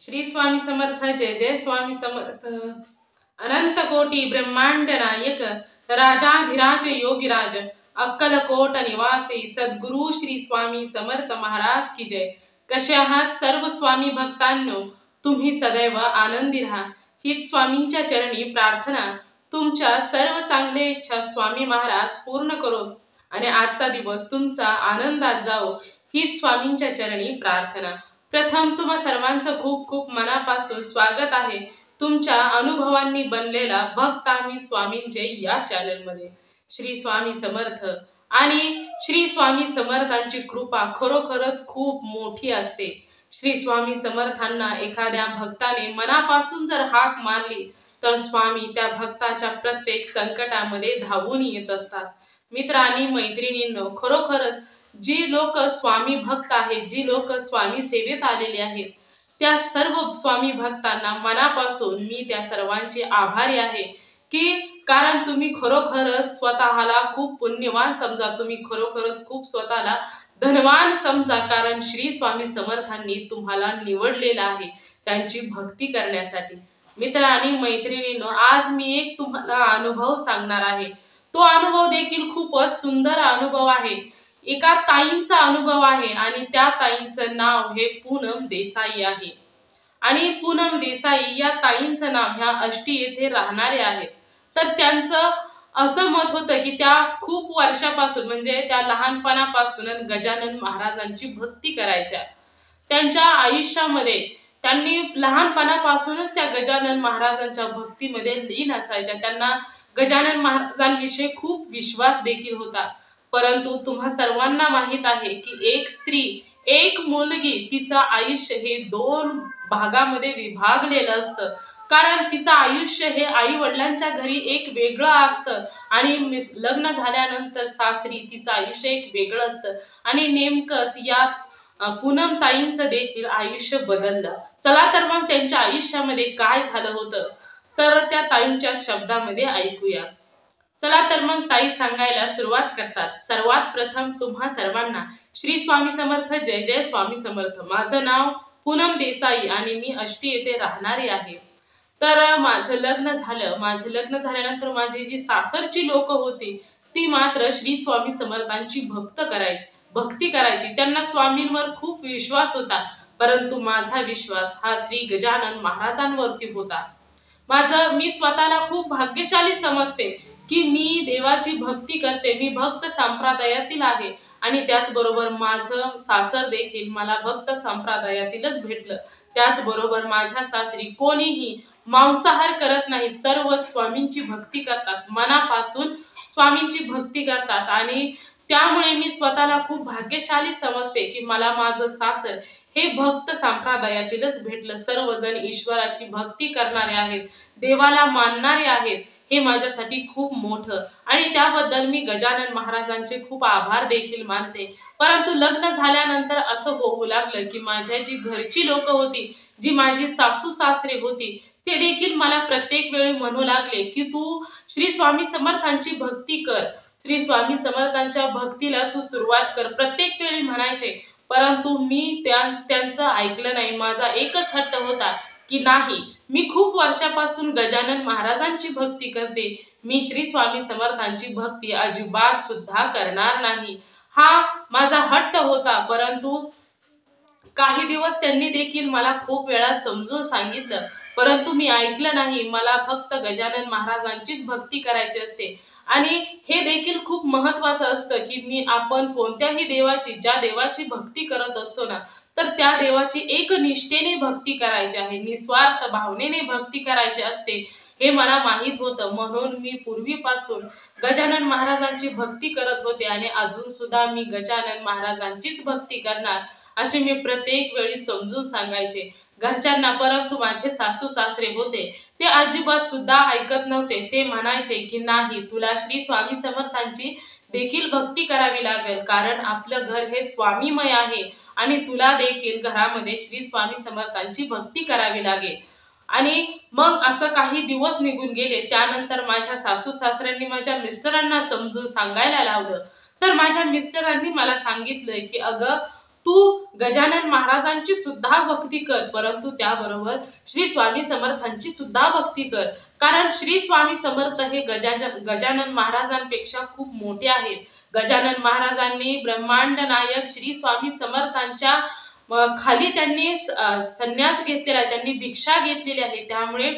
श्री स्वामी समर्थ. जय जय स्वामी समर्थ. अनंत कोटी ब्रह्मांड नायक राजाधिराज योगीराज अक्कलकोट निवासी सद्गुरु श्री स्वामी समर्थ महाराज की जय. कसे आहात सर्व स्वामी भक्तांनो? तुम्ही सदैव आनंदी राहा हीच स्वामींच्या चरणी प्रार्थना. तुमच्या सर्व चांगल्या इच्छा स्वामी महाराज पूर्ण करो आणि आजचा दिवस तुमचा आनंदात जाओ हीच स्वामींच्या चरणी प्रार्थना. प्रथम तुम्हा सर्वांचं खूप खूप मनापासून स्वागत आहे तुमच्या अनुभवांनी बनलेला भक्त आम्ही स्वामींचे या चॅनलमध्ये. श्री स्वामी समर्थ आणि श्री स्वामी समर्थांची कृपा खरोखरच खूप मोठी असते. श्री स्वामी समर्थांना एखाद्या भक्ताने मनापासून जर हाक मारली तर स्वामी त्या भक्ताच्या प्रत्येक संकटामध्ये धावून येत असतात. मित्र आणि मैत्रिणींनो, खरोखरच जी लोक स्वामी भक्त आहेत, जी लोक स्वामी सेवेत आलेली आहेत, त्या सर्व स्वामी भक्तांना मनापासून मी त्या सर्वांचे आभारी आहे की कारण तुम्ही खरोखरच स्वतःला खूप पुण्यवान समजा, तुम्ही खरोखरच खूप स्वतःला धनवान समजा, कारण श्री स्वामी समर्थांनी तुम्हाला निवडलेलं आहे त्यांची भक्ती करण्यासाठी. मित्र आणि मैत्रिणींनो, आज मी एक तुम्हाला अनुभव सांगणार आहे. तो अनुभव देखील खूपच सुंदर अनुभव आहे. एका ताईंचा अनुभव आहे आणि त्या ताईंचं नाव हे पूनम देसाई आहे. आणि पूनम देसाई या ताईंचं नाव ह्या आष्टी येथे राहणारे आहेत. तर त्यांचं असं मत होतं की त्या खूप वर्षापासून म्हणजे त्या लहानपणापासून गजानन महाराजांची भक्ती करायच्या. त्यांच्या आयुष्यामध्ये त्यांनी लहानपणापासूनच त्या गजानन महाराजांच्या भक्तीमध्ये लीन असायच्या. त्यांना गजानन महाराजांविषयी खूप विश्वास देखील होता. परंतु तुम्हा सर्वांना माहित आहे की एक स्त्री, एक मुलगी, तिचं आयुष्य हे दोन भागामध्ये विभागलेलं असतं. कारण तिचं आयुष्य हे आई वडिलांच्या घरी एक वेगळं असतं आणि लग्न झाल्यानंतर सासरी तिचं आयुष्य एक वेगळं असतं. आणि नेमकंच या पूनम ताईंचं देखील आयुष्य बदललं. चला तर मग त्यांच्या आयुष्यामध्ये काय झालं होतं तर त्या ताईंच्या शब्दामध्ये ऐकूया. चला तर मग ताई सांगायला सुरुवात करतात. सर्वात प्रथम तुम्हा सर्वांना श्री स्वामी समर्थ. जय जय स्वामी समर्थ. माझं नाव पूनम देसाई आणि मी आष्टी येथे राहणारी आहे. तर माझं लग्न झालं. माझं लग्न झाल्यानंतर माझी जी सासरची लोक होती ती मात्र श्री स्वामी समर्थांची भक्ती करायची. त्यांना स्वामींवर खूप विश्वास होता. परंतु माझा विश्वास हा श्री गजानन महाराजांवरती होता. मी स्वतःला खूप भाग्यशाली समजते की मी देवाची भक्ती करते. मी भक्त संप्रदायातील आहे आणि त्याचबरोबर माझं सासर देखील मला भक्त संप्रदायातीलच भेटलं. त्याचबरोबर माझ्या सासरी कोणीही मांसाहार करत नाहीत. सर्व स्वामींची भक्ती करतात, मनापासून स्वामींची भक्ती करतात. आणि त्यामुळे मी स्वतःला खूप भाग्यशाली समजते की मला माझं सासर हे भक्त संप्रदायातीलच भेटलं. सर्वजण ईश्वराची भक्ती करणारे आहेत, देवाला मानणारे आहेत. हे माझ्यासाठी खूप मोठं आणि त्याबद्दल मी गजानन महाराजांचे खूप आभार देखील मानते. परंतु लग्न झाल्यानंतर असं होऊ लागलं की माझ्या जी घरची लोक होती, जी माझी सासू सासरे होती, ते देखील मला प्रत्येक वेळी म्हणू लागले की तू श्री स्वामी समर्थांची भक्ती कर, श्री स्वामी समर्थांच्या भक्तीला तू सुरुवात कर. प्रत्येक वेळी म्हणायचे. परंतु मी त्यांचं ऐकलं नाही. माझा एकच हट्ट होता की नाही, मी खूप वर्षापासून गजानन महाराजांची भक्ती करते, मी श्री स्वामी समर्थांची भक्ती अजिबात सुद्धा करणार नाही. हा माझा हट्ट होता. परंतु काही दिवस त्यांनी देखील मला खूप वेळा समजून सांगितलं, परंतु मी ऐकलं नाही. मला फक्त गजानन महाराजांचीच भक्ती करायची असते. आणि हे देखील खूप महत्त्वाचं असतं की आपण कोणत्याही देवाची, ज्या देवाची भक्ती करत असतो ना, तर त्या देवाची एक निष्ठेने भक्ती करायची आहे, निस्वार्थ भावनेने भक्ती करायची असते. हे मला माहीत होतं. म्हणून मी पूर्वीपासून गजानन महाराजांची भक्ती करत होते आणि अजून सुद्धा मी गजानन महाराजांचीच भक्ती करणार असे मी प्रत्येक वेळी समजून सांगायचे घरच्यांना. परंतु माझे सासू सासरे होते ते अजिबात सुद्धा ऐकत नव्हते. ते म्हणायचे की नाही, तुला श्री स्वामी समर्थांची देखील भक्ती करावी लागेल, कारण आपलं घर हे स्वामीमय आहे आणि तुला देखील घरामध्ये श्री स्वामी समर्थांची भक्ती करावी लागेल. आणि मग असं काही दिवस निघून गेले. त्यानंतर माझ्या सासू सासऱ्यांनी माझ्या मिस्टरांना समजून सांगायला लावलं. तर माझ्या मिस्टरांनी मला सांगितलंय की अगं, तू गजानन महाराजांची सुद्धा भक्ती कर, परंतु त्याबरोबर श्री स्वामी समर्थांची सुद्धा भक्ती कर. कारण श्री स्वामी समर्थ हे गजानन महाराजांपेक्षा खूप मोठे आहेत. गजानन महाराजांनी ब्रह्मांड नायक श्री स्वामी समर्थांच्या खाली त्यांनी संन्यास घेतलेला आहे, त्यांनी भिक्षा घेतलेली आहे. त्यामुळे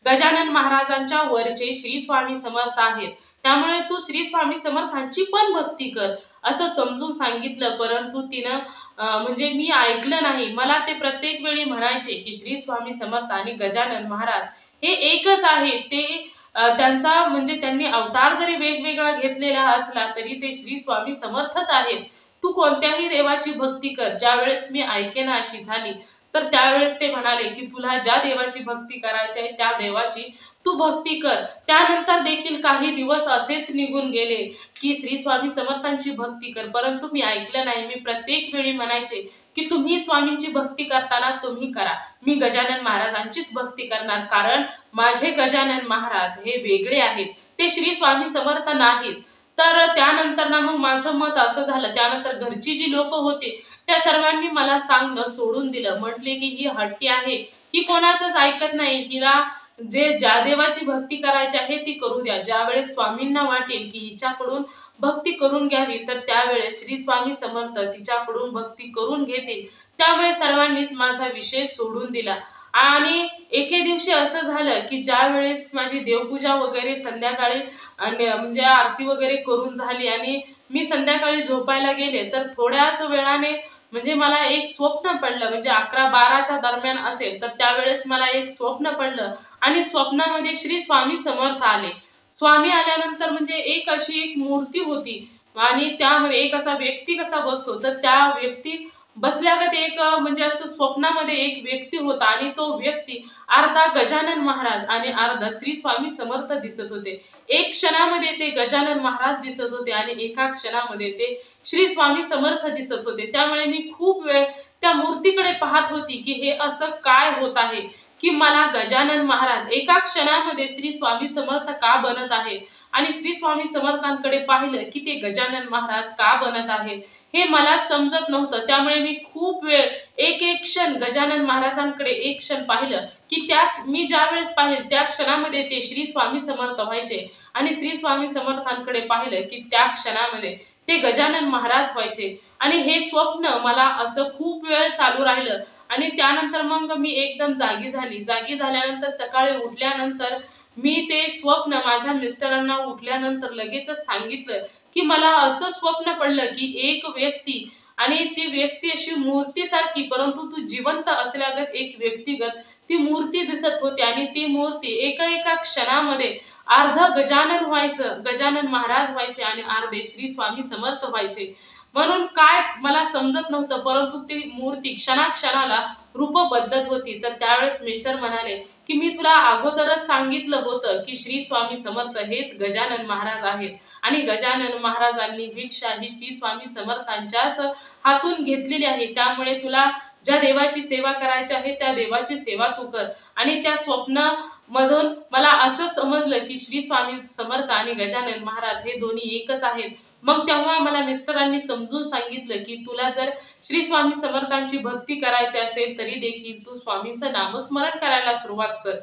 गजानन महाराजांच्या वरचे श्री स्वामी समर्थ आहेत. त्यामुळे तू श्री स्वामी समर्थांची पण भक्ती कर असं समजून सांगितलं. परंतु तिनं म्हणजे मी ऐकलं नाही. मला ते प्रत्येक वेळी म्हणायचे की श्री स्वामी समर्थ आणि गजानन महाराज हे एकच आहे. ते त्यांचा म्हणजे त्यांनी अवतार जरी वेगवेगळा घेतलेला असला तरी ते श्री स्वामी समर्थच आहेत. तू कोणत्याही देवाची भक्ती कर. ज्या वेळेस मी ऐकेना अशी झाली तर त्यावेळेस ते म्हणाले की तुला ज्या देवाची भक्ती करायची आहे त्या देवाची तू भक्ती कर. त्यानंतर देखील काही दिवस असेच निघून गेले की श्री स्वामी समर्थांची भक्ती कर, परंतु मी ऐकलं नाही. मी प्रत्येक वेळी म्हणायचे की तुम्ही स्वामींची भक्ती करताना तुम्ही करा, मी गजानन महाराजांचीच भक्ती करणार. कारण माझे गजानन महाराज हे वेगळे आहेत, ते श्री स्वामी समर्थ नाहीत. तर त्यानंतर ना मग माझं मत असं झालं. त्यानंतर घरची जी लोक होती त्या सर्वांनी मला सांगणं सोडून दिलं. म्हटले की ही हट्टी आहे, ही कोणाचंच ऐकत नाही, हिला ज्या देवाची भक्ती करायची आहे ती करू द्या. ज्यावेळेस स्वामींना वाटेल की हिच्याकडून भक्ती करून घ्यावी तर त्यावेळेस श्री स्वामी समर्थ तिच्याकडून भक्ती करून घेतील. त्यामुळे सर्वांनीच माझा विषय सोडून दिला. आणि एके दिवशी असं झालं की ज्या वेळेस माझी देवपूजा वगैरे संध्याकाळी आणि म्हणजे आरती वगैरे करून झाली आणि मी संध्याकाळी झोपायला गेले तर थोड्याच वेळाने म्हणजे मला एक स्वप्न पडलं. म्हणजे 11-12च्या दरम्यान असेल तर त्यावेळेस मला एक स्वप्न पडलं आणि स्वप्नामध्ये श्री स्वामी समर्थ आले. स्वामी आल्यानंतर म्हणजे एक अशी एक मूर्ती होती आणि त्यामध्ये एक असा व्यक्ती कसा बसतो तर त्या व्यक्ती बसल्यागत एक म्हणजे असं स्वप्नामध्ये एक व्यक्ती होता आणि तो व्यक्ती अर्धा गजानन महाराज आणि अर्धा श्री स्वामी समर्थ दिसत होते. एक क्षणामध्ये ते गजानन महाराज दिसत होते आणि एका क्षणामध्ये ते श्री स्वामी समर्थ दिसत होते. त्यामुळे मी खूप वेळ त्या मूर्तीकडे पाहत होती की हे असं काय होत आहे की मला गजानन महाराज एका क्षणामध्ये श्री स्वामी समर्थ का बनत आहे आणि श्री स्वामी समर्थांकडे पाहिलं की ते गजानन महाराज का बनत आहेत हे मला समजत नव्हतं. त्यामुळे मी खूप वेळ एक एक क्षण गजानन महाराजांकडे एक क्षण पाहिलं की त्या मी ज्या वेळेस पाहिलं त्या क्षणामध्ये ते श्री स्वामी समर्थ व्हायचे आणि श्री स्वामी समर्थांकडे पाहिलं की त्या क्षणामध्ये ते गजानन महाराज व्हायचे. आणि हे स्वप्न मला असं खूप वेळ चालू राहिलं आणि त्यानंतर मग मी एकदम जागी झाली. जागी झाल्यानंतर सकाळी उठल्यानंतर मी ते स्वप्न माझ्या मिस्टरांना उठल्यानंतर लगेचच सांगितलं की मला असं स्वप्न पडलं की एक व्यक्ती आणि ती व्यक्ती अशी मूर्तीसारखी परंतु तू जिवंत असल्यागत एक व्यक्तिगत ती मूर्ती दिसत होती आणि ती मूर्ती एका एका क्षणामध्ये अर्ध गजानन व्हायचं, गजानन महाराज व्हायचे आणि अर्धे श्री स्वामी समर्थ व्हायचे. म्हणून काय मला समजत नव्हतं, परंतु ती मूर्ती क्षणाक्षणाला रूप बदलत होती. तर त्यावेळेस मिस्टर म्हणाले की मी तुला अगोदरच सांगितलं होतं की श्री स्वामी समर्थ हेच गजानन महाराज आहेत आणि गजानन महाराजांनी भिक्षा ही श्री स्वामी समर्थांच्याच हातून घेतलेली आहे. त्यामुळे तुला ज्या देवाची सेवा करायची आहे त्या देवाची सेवा तू कर. आणि त्या स्वप्न मधून मला असं समजलं की श्री स्वामी समर्थ आणि गजानन महाराज हे दोन्ही एकच आहेत. मग तेव्हा मला मिस्टरांनी समजून सांगितलं की तुला जर श्री स्वामी समर्थांची भक्ती करायची असेल तरी देखील तू स्वामींचं नामस्मरण करायला सुरुवात कर.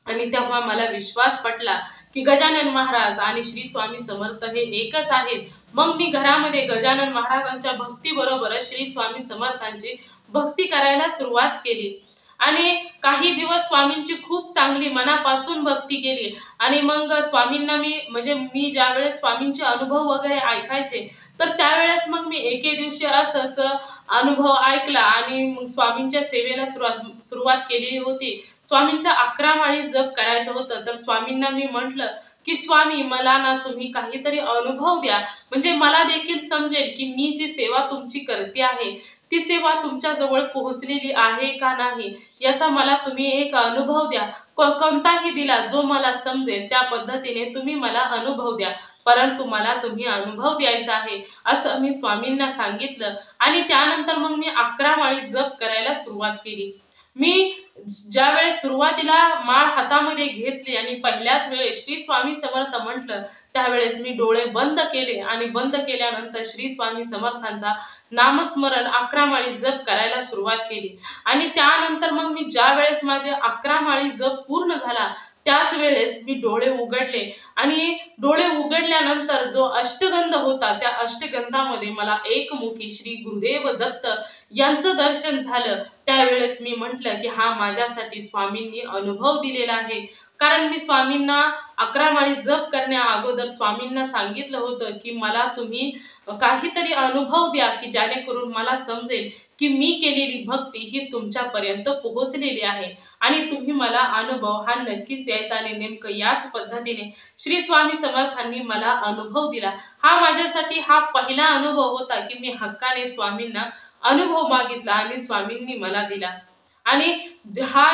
आणि तेव्हा मला विश्वास पटला की गजानन महाराज आणि श्री स्वामी समर्थ हे एकच आहेत. मग मी घरामध्ये गजानन महाराजांच्या भक्ती बरोबरच श्री स्वामी समर्थांची भक्ती करायला सुरुवात केली आणि काही दिवस स्वामींची खूप चांगली मनापासून भक्ती केली. आणि मग स्वामींना मी ज्या वेळेस स्वामींचे अनुभव वगैरे ऐकायचे तर त्यावेळेस मग मी एके दिवशी असंच अनुभव ऐकला आणि मग स्वामींच्या सेवेला सुरुवात केली होती. स्वामींच्या 11 माळी जप करायचं होतं. तर स्वामींना मी म्हटलं की स्वामी मला ना तुम्ही काहीतरी अनुभव द्या, म्हणजे मला देखील समजेल की मी जी सेवा तुमची करते आहे ती सेवा तुमच्या जवळ पोहोचलेली आहे का नाही याचा मला तुम्ही एक अनुभव द्या. कोणताही दिला जो मला समजेल त्या पद्धतीने तुम्ही मला अनुभव द्या, परंतु मला तुम्ही अनुभव द्यायचा आहे असं मी स्वामींना सांगितलं. आणि त्यानंतर मग मी 11 माळी जप करायला सुरुवात केली. मी ज्यावेळेस सुरुवातीला माळ हातामध्ये घेतली आणि पहिल्याच वेळेस श्री स्वामी समर्थ म्हटलं त्यावेळेस मी डोळे बंद केले आणि बंद केल्यानंतर श्री स्वामी समर्थांचा नामस्मरण 11 माळी जप करायला सुरुवात केली. आणि त्यानंतर मग मी ज्या वेळेस माझे 11 माळी जप पूर्ण झाला त्याच वेळेस मी डोळे उघडले आणि डोळे उघडल्यानंतर जो अष्टगंध होता त्या अष्टगंधामध्ये मला एकमुखी श्री गुरुदेव दत्त यांचं दर्शन झालं. त्यावेळेस मी म्हटलं की हा माझ्यासाठी स्वामींनी अनुभव दिलेला आहे. कारण मी स्वामींना 11 माळी जप करण्या अगोदर स्वामींना सांगितलं होतं की मला तुम्ही काहीतरी अनुभव द्या की जेणेकरून मला समजेल की मी केलेली भक्ती ही तुमच्यापर्यंत पोहोचलेली आहे आणि तुम्ही मला अनुभव हा नक्कीच द्यायचा. आणि नेमकं याच पद्धतीने श्री स्वामी समर्थांनी मला अनुभव दिला. हा माझ्यासाठी हा पहिला अनुभव होता की मी हक्काने स्वामींना अनुभव मागितला आणि स्वामींनी मला दिला. आणि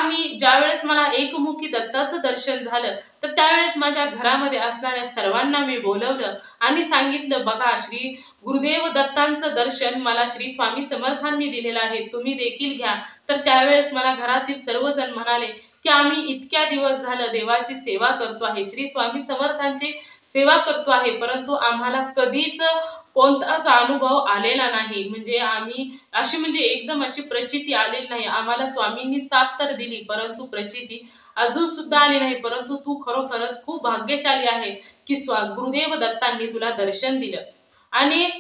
मी ज्यावेळेस मला एकमुखी दत्ताचं दर्शन झालं तर त्यावेळेस माझ्या घरामध्ये असणाऱ्या सर्वांना मी बोलवलं आणि सांगितलं, बघा श्री गुरुदेव दत्तांचं दर्शन मला श्री स्वामी समर्थांनी दिलेलं आहे, तुम्ही देखील घ्या. तर त्यावेळेस मला घरातील सर्वजण म्हणाले की आम्ही इतक्या दिवस झालं देवाची सेवा करतो आहे, श्री स्वामी समर्थांची सेवा करतो आहे, परंतु आम्हाला कधीच कोणताच अनुभव आलेला नाही. म्हणजे आम्ही म्हणजे एकदम अशी प्रचिती आलेली नाही आम्हाला. स्वामींनी साथ तर दिली परंतु प्रचिती अजून सुद्धा आली नाही. परंतु तू खरोखरच खूप भाग्यशाली आहे की गुरुदेव दत्तांनी तुला दर्शन दिलं. आणि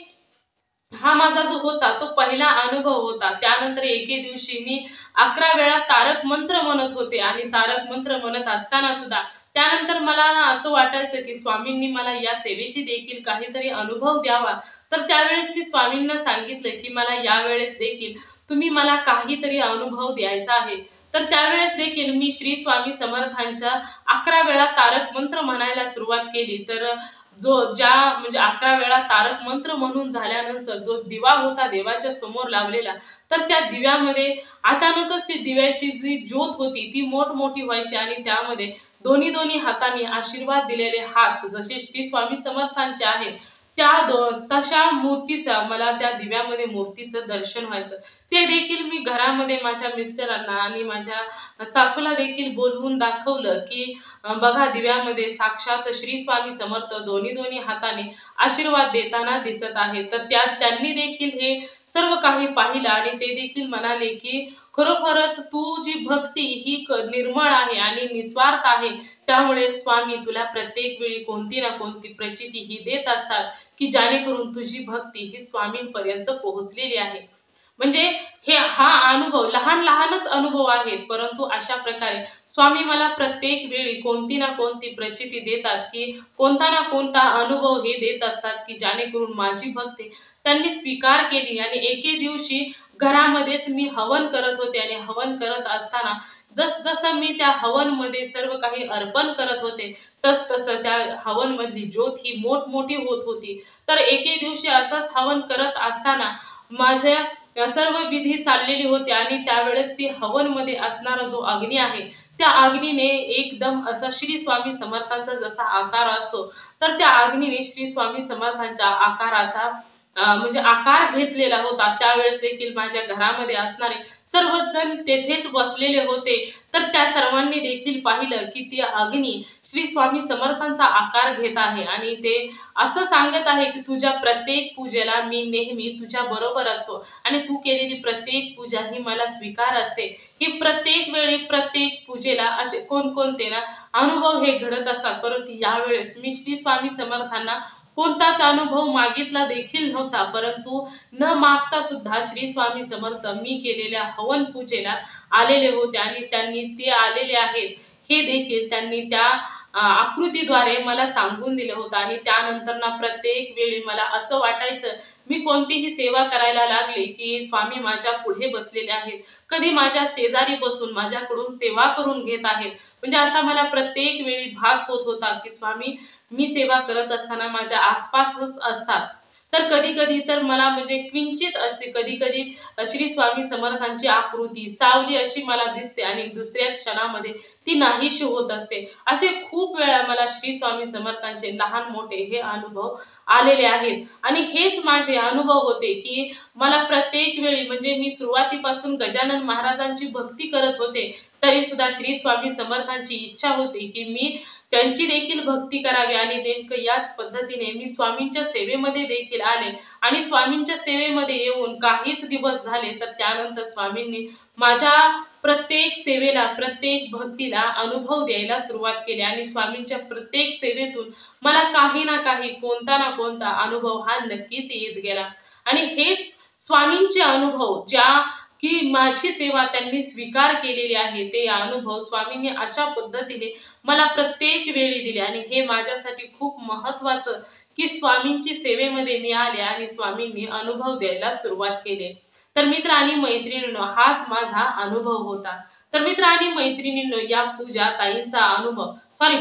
हा माझा जो होता तो पहिला अनुभव होता. त्यानंतर एके दिवशी मी 11 वेळा तारक मंत्र म्हणत होते आणि तारक मंत्र म्हणत असताना सुद्धा त्यानंतर मला ना असं वाटायचं की स्वामींनी मला या सेवेची देखील काहीतरी अनुभव द्यावा. तर त्यावेळेस मी स्वामींना सांगितलं की मला यावेळेस देखील तुम्ही मला काहीतरी अनुभव द्यायचा आहे. तर त्यावेळेस देखील मी श्री स्वामी समर्थांच्या 11 वेळा तारक मंत्र म्हणायला सुरुवात केली. तर म्हणजे 11 वेळा तारक मंत्र म्हणून झाल्यानंतर जो दिवा होता देवाच्या समोर लावलेला, तर त्या दिव्यामध्ये अचानकच ती दिव्याची जी ज्योत होती ती मोठमोठी व्हायची आणि त्यामध्ये दोन्ही दोन्ही हातांनी आशीर्वाद दिलेले हात जसे श्री स्वामी समर्थांचे आहेत तशा मूर्तीचा मला त्या दिव्यामध्ये मूर्तीचं दर्शन व्हायचं. ते देखील मी घरामध्ये माझ्या मिस्टरांना आणि माझ्या सासूला देखील बोलवून दाखवलं की बघा दिव्यामध्ये साक्षात श्री स्वामी समर्थ दोन्ही दोन्ही हाताने आशीर्वाद देताना दिसत आहे. तर त्यांनी देखील हे सर्व काही पाहिलं आणि ते देखील म्हणाले की खरोखरच तू जी भक्ती ही निर्मळ आहे आणि निस्वार्थ आहे, त्यामुळे स्वामी तुला प्रत्येक वेळी कोणती ना कोणती प्रचिती ही देत असतात की जेणेकरून तुझी भक्ती ही स्वामींपर्यंत पोहोचलेली आहे. म्हणजे हा अनुभव लहान लहानच अनुभव आहेत, परंतु अशा प्रकारे स्वामी मला प्रत्येक वेळी कोणती ना कोणती प्रचिती देतात की कोणता ना कोणता अनुभव हे देत असतात की जेणेकरून माझी भक्ती त्यांनी स्वीकार केली. आणि एके दिवशी घरामध्येच मी हवन करत होते आणि हवन करत असताना जसं मी त्या हवन मध्ये सर्व काही अर्पण करत होते तसं त्या हवन मधली ज्योत ही मोठमोठी होत होती. तर एके दिवशी असंच हवन करत असताना माझ्या सर्व विधी चाललेली होती आणि त्यावेळेस ती हवन मध्ये असणारा जो अग्नी आहे त्या अग्नीने एकदम असा श्री स्वामी समर्थांचा जसा आकार असतो तर त्या अग्नीने श्री स्वामी समर्थांच्या आकाराचा म्हणजे आकार घेतलेला होता. त्यावेळेस देखील माझ्या घरामध्ये असणारे सर्वच जण तेथेच बसलेले होते. तर त्या सर्वांनी देखील पाहिलं की ती अग्नी श्री स्वामी समर्थांचा आकार घेत आहे आणि ते असं सांगत आहे की तुझ्या प्रत्येक पूजेला मी नेहमी तुझ्या बरोबर असतो आणि तू केलेली प्रत्येक पूजा ही मला स्वीकार असते. ही प्रत्येक वेळी प्रत्येक पूजेला असे कोणकोणते ना अनुभव हे घडत असतात, परंतु यावेळेस मी श्री स्वामी समर्थांना कोणताच अनुभव मागितला देखील नव्हता. परंतु न मागता सुद्धा श्री स्वामी समर्थ मी केलेल्या हवन पूजेला आलेले होते आणि त्यांनी ते आलेले आहेत हे देखील त्यांनी त्या आकृतीद्वारे मला सांगून दिलं होतं. आणि त्यानंतर ना प्रत्येक वेळी मला असं वाटायचं मी कोणतीही सेवा करायला लागले की स्वामी माझ्या पुढे बसलेले आहेत, कधी माझ्या शेजारी बसून माझ्याकडून सेवा करून घेत आहेत. म्हणजे असा मला प्रत्येक वेळी भास होत होता की स्वामी मी सेवा करत असताना माझ्या आसपासच असतात. तर कधी कधी तर मला म्हणजे किंचित असे कधी कधी श्री स्वामी समर्थांची आकृती सावली अशी मला दिसते आणि दुसऱ्या क्षणामध्ये ती नाहीशी होत असते. असे खूप वेळा मला श्री स्वामी समर्थांचे लहान मोठे हे अनुभव आलेले आहेत. आणि हेच माझे अनुभव होते की मला प्रत्येक वेळी म्हणजे मी सुरुवातीपासून गजानन महाराजांची भक्ती करत होते तरी सुद्धा श्री स्वामी समर्थांची इच्छा होती की मी त्यांची देखील भक्ती करावी आणि नेमकं याच पद्धतीने मी स्वामींच्या सेवेमध्ये देखील आले आणि स्वामींच्या सेवेमध्ये येऊन काहीच दिवस झाले तर त्यानंतर स्वामींनी माझ्या प्रत्येक सेवेला प्रत्येक भक्तीला अनुभव द्यायला सुरुवात केली आणि स्वामींच्या प्रत्येक सेवेतून मला काही ना काही कोणता ना कोणता अनुभव हा नक्कीच येत गेला आणि हेच स्वामींचे अनुभव ज्या की माझी सेवा त्यांनी स्वीकार केलेली आहे ते अनुभव स्वामींनी अशा पद्धतीने मला प्रत्येक वेळी दिले आणि हे माझ्यासाठी खूप महत्त्वाचं की स्वामींची सेवेमध्ये मी आले आणि स्वामींनी अनुभव द्यायला सुरुवात केली। तर मित्र आणि मैत्रिणींनो हाच माझा अनुभव होता। तर मित्र आणि मैत्रिणींनो या पूजा ताईंचा अनुभव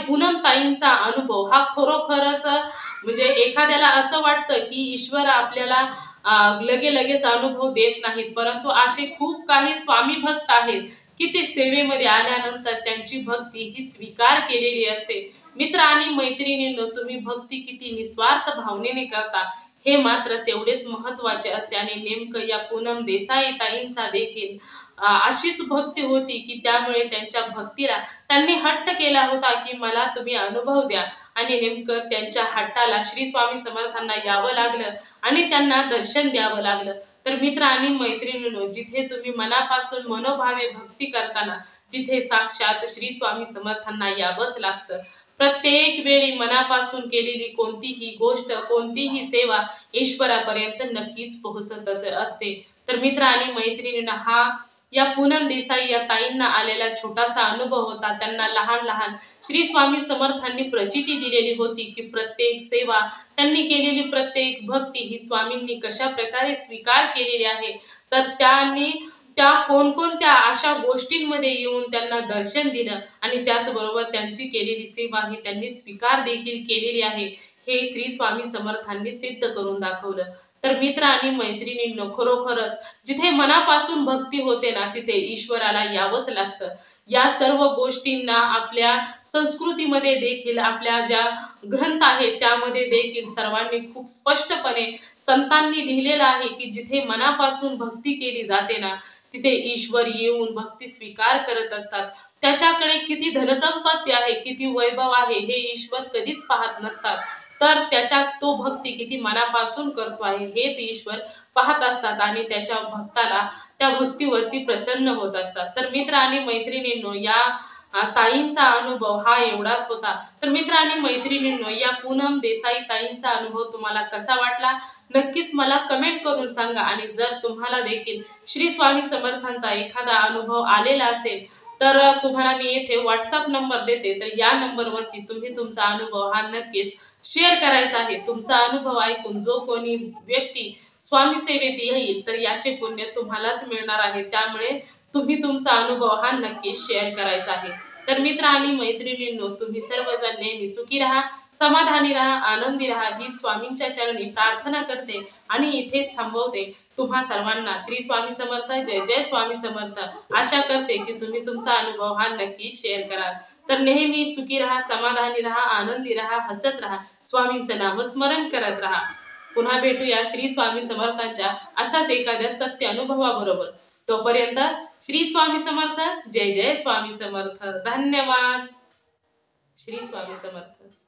पूनम ताईंचा अनुभव हा खरोखरच म्हणजे एखाद्याला असं वाटतं की ईश्वर आपल्याला लगेच अनुभव देत नाहीत, परंतु असे खूप काही स्वामी भक्त आहेत की ते सेवेमध्ये आल्यानंतर त्यांची भक्ती ही स्वीकार केलेली असते। मित्र आणि मैत्रिणींनो तुम्ही भक्ती किती निस्वार्थ भावनेने करता हे मात्र तेवढेच महत्त्वाचे असते आणि नेमकं या पूनम देसाई ताईंचा देखील अशीच भक्ती होती की त्यामुळे त्यांच्या भक्तीला त्यांनी हट्ट केला होता की मला तुम्ही अनुभव द्या आणि नेमकं त्यांच्या हट्टाला श्री स्वामी समर्थांना यावं लागलं आणि त्यांना दर्शन द्यावं लागलं। तर मित्र आणि मैत्रिणींनो जिथे तुम्ही मनापासून मनोभावे भक्ती करताना तिथे साक्षात श्री स्वामी समर्थांना यावंच लागतं। प्रत्येक वेळी मनापासून केलेली कोणतीही गोष्ट कोणतीही सेवा ईश्वरापर्यंत नक्कीच पोहोचत असते। तर मित्र आणि मैत्रिणींना हा या पूनम देसाई या ताईंना आलेला छोटासा अनुभव होता। त्यांना लहान लहान श्री स्वामी समर्थांनी प्रचिती दिलेली होती की प्रत्येक सेवा त्यांनी केलेली प्रत्येक भक्ती ही स्वामींनी कशा प्रकारे स्वीकार केलेली आहे। तर त्यांनी त्या कोणकोणत्या अशा गोष्टींमध्ये येऊन त्यांना दर्शन दिलं आणि त्याचबरोबर त्यांची केलेली सेवा ही त्यांनी स्वीकार देखील केलेली आहे हे श्री स्वामी समर्थांनी सिद्ध करून दाखवलं। तर मित्र आणि मैत्रिणींनो खरोखरच जिथे मनापासून भक्ती होते ना तिथे ईश्वराला यावंच लागतं। या सर्व गोष्टींना आपल्या संस्कृतीमध्ये देखील आपल्या ज्या ग्रंथ आहेत त्यामध्ये देखील सर्वांनी खूप स्पष्टपणे संतांनी लिहिलेलं आहे की जिथे मनापासून भक्ती केली जाते ना तिथे ईश्वर येऊन भक्ती स्वीकार करत असतात। त्याच्याकडे किती धनसंपत्ती आहे किती वैभव आहे हे ईश्वर कधीच पाहत नसतात, तर त्याच्या तो भक्ती किती मनापासून करतो आहे हेच ईश्वर पाहत असतात आणि त्याच्या भक्ताला त्या भक्तीवरती प्रसन्न होत असतात। तर मित्र आणि मैत्रिणींनो या ताईंचा अनुभव हा एवढाच होता। तर मित्र आणि मैत्रिणींनो या पूनम देसाई ताईंचा अनुभव तुम्हाला कसा वाटला नक्कीच मला कमेंट करून सांगा आणि जर तुम्हाला देखील श्री स्वामी समर्थांचा एखादा अनुभव आलेला असेल तर तुम्हाला मी येथे व्हॉट्सअप नंबर देते, तर या नंबरवरती तुम्ही तुमचा अनुभव हा नक्कीच शेअर करायचा आहे। तुमचा अनुभव ऐकून जो कोणी व्यक्ती स्वामी सेवेत येईल तर याचे पुण्य तुम्हालाच मिळणार आहे, त्यामुळे तुम्ही तुमचा अनुभव हा नक्की शेअर करायचा आहे। तर मित्र आणि मैत्रिणींनो तुम्ही सर्वजण नेहमी सुखी राहा, समाधानी राहा, आनंदी राहा ही स्वामींच्या चरणी प्रार्थना करते आणि इथेच थांबवते। तुम्हा सर्वांना श्री स्वामी समर्थ जय जय स्वामी समर्थ। आशा करते की तुम्ही तुमचा अनुभव हा नक्की शेअर कराल। तर नेहमी सुखी राहा, समाधानी राहा, आनंदी राहा, हसत राहा, स्वामींचं नामस्मरण करत राहा। पुन्हा भेटूया श्री स्वामी समर्थांच्या असाच एखाद्या सत्य अनुभवाबरोबर। तोपर्यंत श्री स्वामी समर्थ जय जय स्वामी समर्थ। धन्यवाद। श्री स्वामी समर्थ।